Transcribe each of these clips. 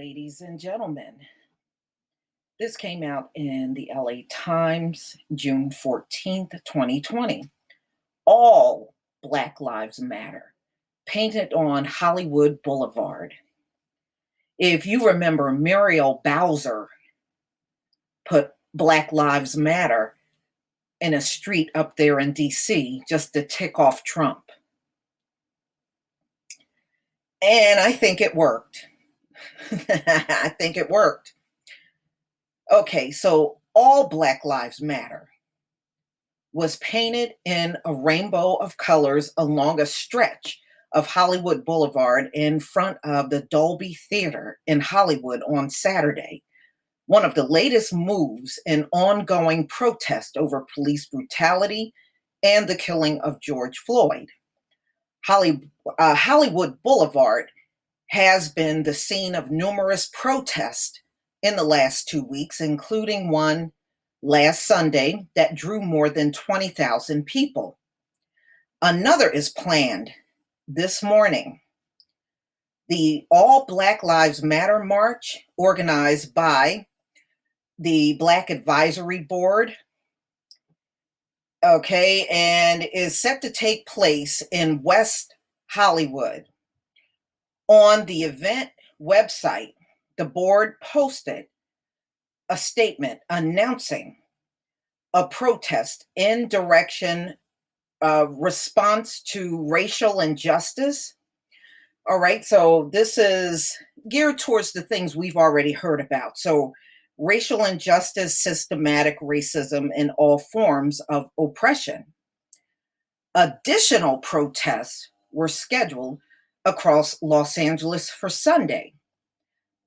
Ladies and gentlemen, this came out in the LA Times, June 14th, 2020. All Black Lives Matter, painted on Hollywood Boulevard. If you remember, Muriel Bowser put Black Lives Matter in a street up there in DC just to tick off Trump. And I think it worked. I think it worked. Okay, so all Black Lives Matter was painted in a rainbow of colors along a stretch of Hollywood Boulevard in front of the Dolby Theater in Hollywood on Saturday, one of the latest moves in ongoing protest over police brutality and the killing of George Floyd. Hollywood Boulevard has been the scene of numerous protests in the last 2 weeks, including one last Sunday that drew more than 20,000 people. Another is planned this morning. The All Black Lives Matter March, organized by the Black Advisory Board, and is set to take place in West Hollywood. On the event website, the board posted a statement announcing a protest in direction response to racial injustice. All right, so this is geared towards the things we've already heard about. So racial injustice, systematic racism, and all forms of oppression. Additional protests were scheduled across Los Angeles for Sunday,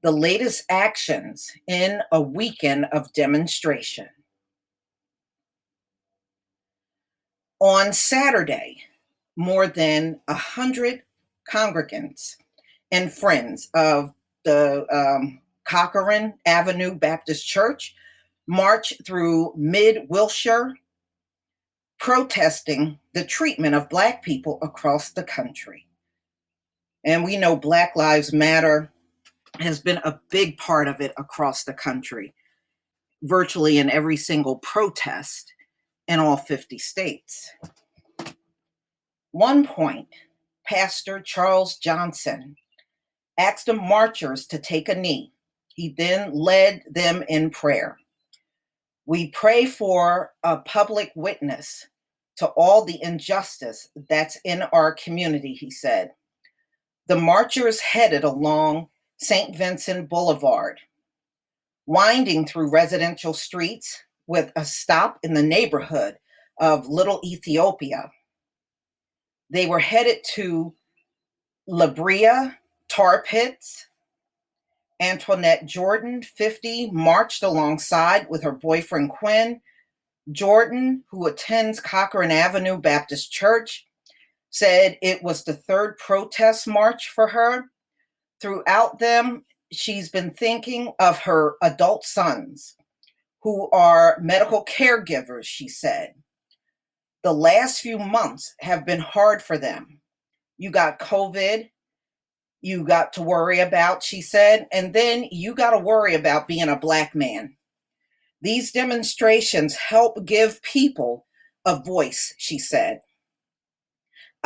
the latest actions in a weekend of demonstration. On Saturday, more than 100 congregants and friends of the Cochran Avenue Baptist Church marched through mid-Wilshire, protesting the treatment of Black people across the country. And we know Black Lives Matter has been a big part of it across the country, virtually in every single protest in all 50 states. One point, Pastor Charles Johnson asked the marchers to take a knee. He then led them in prayer. We pray for a public witness to all the injustice that's in our community, he said. The marchers headed along St. Vincent Boulevard, winding through residential streets with a stop in the neighborhood of Little Ethiopia. They were headed to La Brea Tar Pits. Antoinette Jordan, 50, marched alongside with her boyfriend Quinn. Jordan, who attends Cochran Avenue Baptist Church, said it was the third protest march for her. Throughout them, she's been thinking of her adult sons, who are medical caregivers, she said. The last few months have been hard for them. You got COVID, you got to worry about, she said, and then you got to worry about being a Black man. These demonstrations help give people a voice, she said.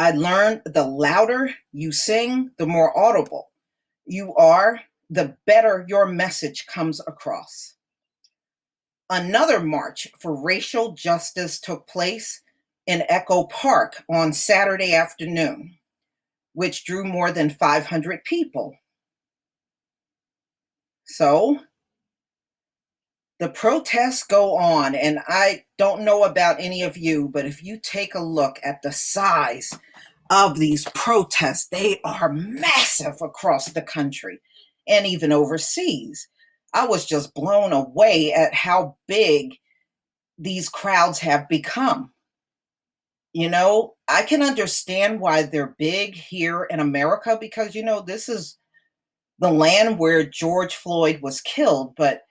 I learned the louder you sing, the more audible you are, the better your message comes across. Another march for racial justice took place in Echo Park on Saturday afternoon, which drew more than 500 people. So the protests go on, and I don't know about any of you, but if you take a look at the size of these protests, they are massive across the country and even overseas. I was just blown away at how big these crowds have become. You know, I can understand why they're big here in America because, this is the land where George Floyd was killed, but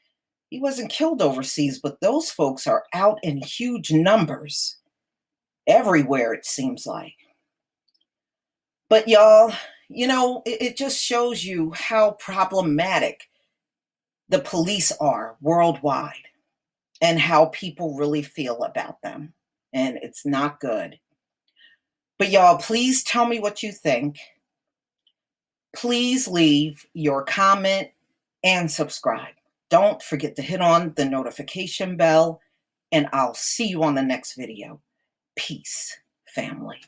he wasn't killed overseas. But those folks are out in huge numbers everywhere, it seems like. But y'all, it just shows you how problematic the police are worldwide and how people really feel about them. And it's not good. But y'all, please tell me what you think. Please leave your comment and subscribe. Don't forget to hit on the notification bell, and I'll see you on the next video. Peace, family.